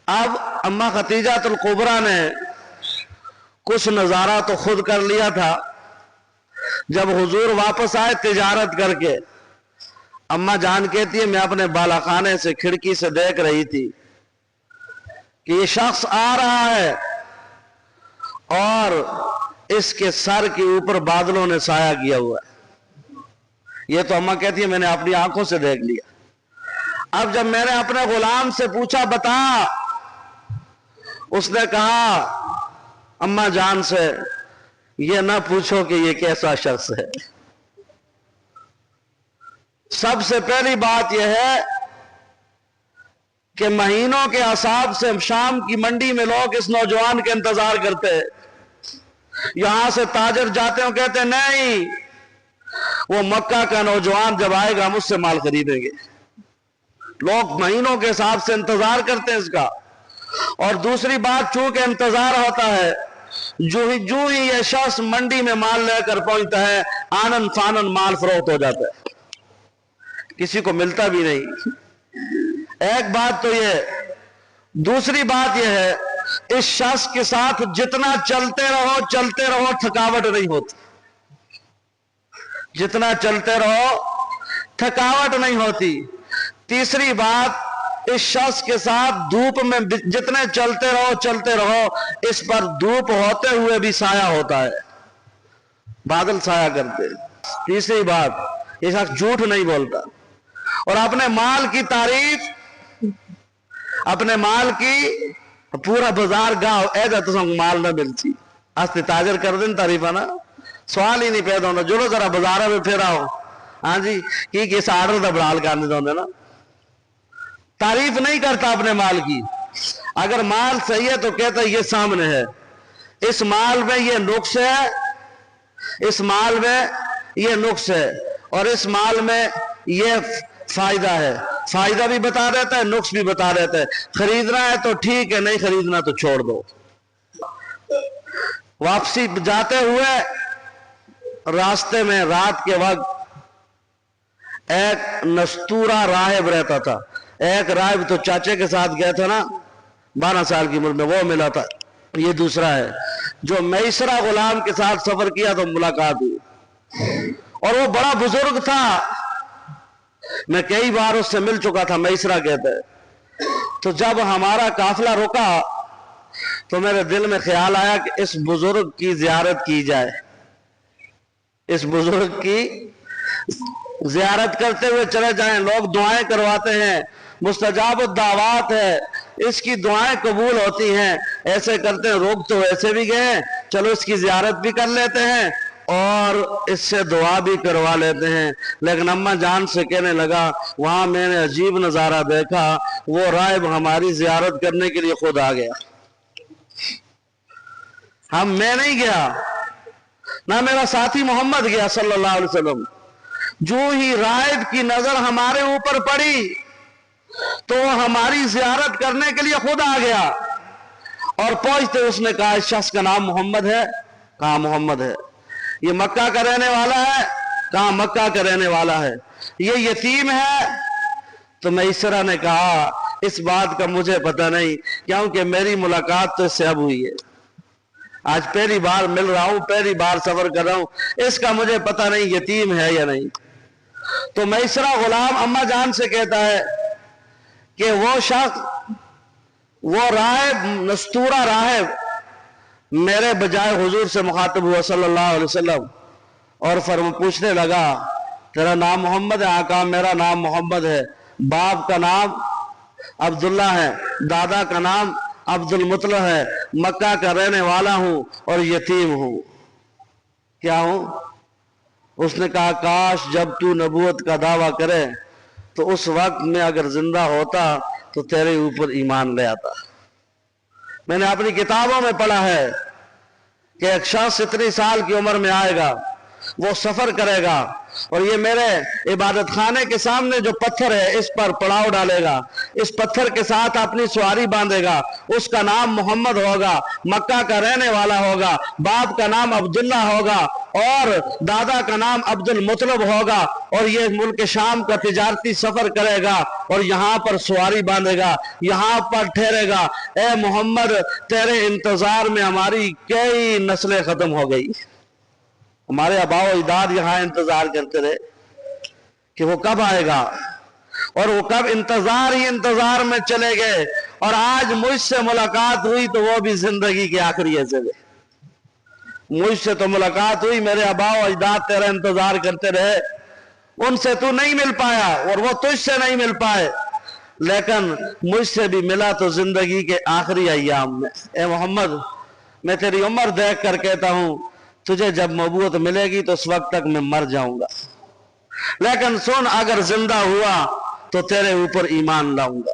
अब अम्मा खतीजातुल कुबरा ने कुछ नजारा तो खुद कर लिया था। जब हुजूर वापस आए तिजारत करके, अम्मा जान कहती है मैं अपने बालाखाने से खिड़की से देख रही थी कि ये शख्स आ रहा है और इसके सर के ऊपर बादलों ने साया किया हुआ है। ये तो अम्मा कहती है मैंने अपनी आंखों से देख लिया। अब जब मैंने अपने गुलाम से पूछा बता, उसने कहा अम्मा जान से ये ना पूछो कि ये कैसा शख्स है। सबसे पहली बात यह है कि महीनों के हिसाब से शाम की मंडी में लोग इस नौजवान के इंतजार करते हैं। यहां से ताजर जाते हैं, कहते हैं नहीं, वो मक्का का नौजवान जब आएगा मुझसे माल खरीदेंगे। लोग महीनों के हिसाब से इंतजार करते हैं इसका। और दूसरी बात, चूंकि इंतजार होता है, जो ही ये शख्स मंडी में माल लेकर पहुंचता है, आनन फानन माल फरोख्त हो जाता है, किसी को मिलता भी नहीं। एक बात तो ये। दूसरी बात यह है, इस शख्स के साथ जितना चलते रहो थकावट नहीं होती। जितना चलते रहो थकावट नहीं होती। तीसरी बात, इस शख्स के साथ धूप में जितने चलते रहो इस पर धूप होते हुए भी साया होता है, बादल साया करते। तीसरी बात, ये शख्स झूठ नहीं बोलता और अपने माल की तारीफ, अपने माल की पूरा बाजार गांव ऐसा तो माल ना मिलती आस्ते ताजर कर दें तारीफा ना, सवाल ही नहीं पैदा होता। जुड़ो जरा बाजार में फिर आओ, हाँ जी की किस आर्डर का बड़ाल करने दो ना, तारीफ नहीं करता अपने माल की। अगर माल सही है तो कहता है ये सामने है, इस माल में ये नुक्स है, इस माल में ये नुक्स है, और इस माल में ये फायदा है। फायदा भी बता देता है, नुक्स भी बता देता है। खरीदना है तो ठीक है, नहीं खरीदना तो छोड़ दो। वापसी जाते हुए रास्ते में रात के वक्त एक नस्तूरा राहिब रहता था। एक राहिब तो चाचे के साथ गया था ना, 12 साल की उम्र में, वो मिला था। ये दूसरा है जो मैसरा गुलाम के साथ सफर किया तो मुलाकात हुई, और वो बड़ा बुजुर्ग था। मैं कई बार उससे मिल चुका था, मैसरा कहते हैं। तो जब हमारा काफिला रुका तो मेरे दिल में ख्याल आया कि इस बुजुर्ग की जियारत की जाए। इस बुजुर्ग की जियारत करते हुए चले जाएं। लोग दुआएं करवाते हैं, मुस्तजाब दावत है, इसकी दुआएं कबूल होती हैं। ऐसे करते हैं, रोग तो वैसे भी गए, चलो इसकी जियारत भी कर लेते हैं और इससे दुआ भी करवा लेते हैं। लेकिन अम्मा जान से कहने लगा, वहां मैंने अजीब नजारा देखा, वो राहिब हमारी जियारत करने के लिए खुद आ गया। मैं नहीं गया, ना मेरा साथी मोहम्मद गया सल्लल्लाहु अलैहि वसल्लम। जो ही राहिब की नजर हमारे ऊपर पड़ी तो वो हमारी जियारत करने के लिए खुद आ गया, और पहुंचते उसने कहा इस शख्स का नाम मोहम्मद है। कहा मोहम्मद है। ये मक्का का रहने वाला है। कहा मक्का का रहने वाला है। ये यतीम है। तो मैसरा ने कहा इस बात का मुझे पता नहीं, क्योंकि मेरी मुलाकात तो इससे अब हुई है। आज पहली बार मिल रहा हूं, पहली बार सफर कर रहा हूं, इसका मुझे पता नहीं यतीम है या नहीं। तो मैसरा गुलाम अम्मा जान से कहता है कि वो शख्स, वो राहिब, नस्तूरा राहिब मेरे बजाय हुजूर से मुखातब हुआ सल्लल्लाहु अलैहि वसल्लम, और पूछने लगा तेरा नाम मोहम्मद है? आका मेरा नाम मोहम्मद है। बाप का नाम अब्दुल्ला है, दादा का नाम अब्दुल मुतलब है, मक्का का रहने वाला हूं और यतीम हूं। क्या हूं? उसने कहा काश जब तू नबूवत का दावा करे तो उस वक्त में अगर जिंदा होता तो तेरे ऊपर ईमान ले आता। मैंने अपनी किताबों में पढ़ा है कि एक शख्स इतनी साल की उम्र में आएगा, वो सफर करेगा और ये मेरे इबादत खाने के सामने जो पत्थर है इस पर पड़ाव डालेगा, इस पत्थर के साथ अपनी सवारी बांधेगा, उसका नाम मोहम्मद होगा, मक्का का रहने वाला होगा, बाप का नाम अब्दुल्ला होगा, اور دادا کا نام عبدل مطلب ہوگا اور یہ ملک شام کا تجارتی سفر کرے گا اور یہاں پر سواری باندھے گا, یہاں پر ٹھہرے گا. اے محمد تیرے انتظار میں ہماری کئی نسلیں ختم ہو گئی. ہمارے آبا و اجداد یہاں انتظار کرتے رہے کہ وہ کب آئے گا, اور وہ کب انتظار ہی انتظار میں چلے گئے, اور آج مجھ سے ملاقات ہوئی تو وہ بھی زندگی کے آخری حصے میں. مجھ سے تو ملاقات ہوئی, میرے آبا و اجداد تیرا انتظار کرتے رہے, ان سے تو نہیں مل پایا اور وہ تجھ سے نہیں مل پائے, لیکن مجھ سے بھی ملا تو زندگی کے آخری ایام میں. اے محمد میں تیری عمر دیکھ کر کہتا ہوں تجھے جب نبوت ملے گی تو اس وقت تک میں مر جاؤں گا, لیکن سن اگر زندہ ہوا تو تیرے اوپر ایمان لاؤں گا.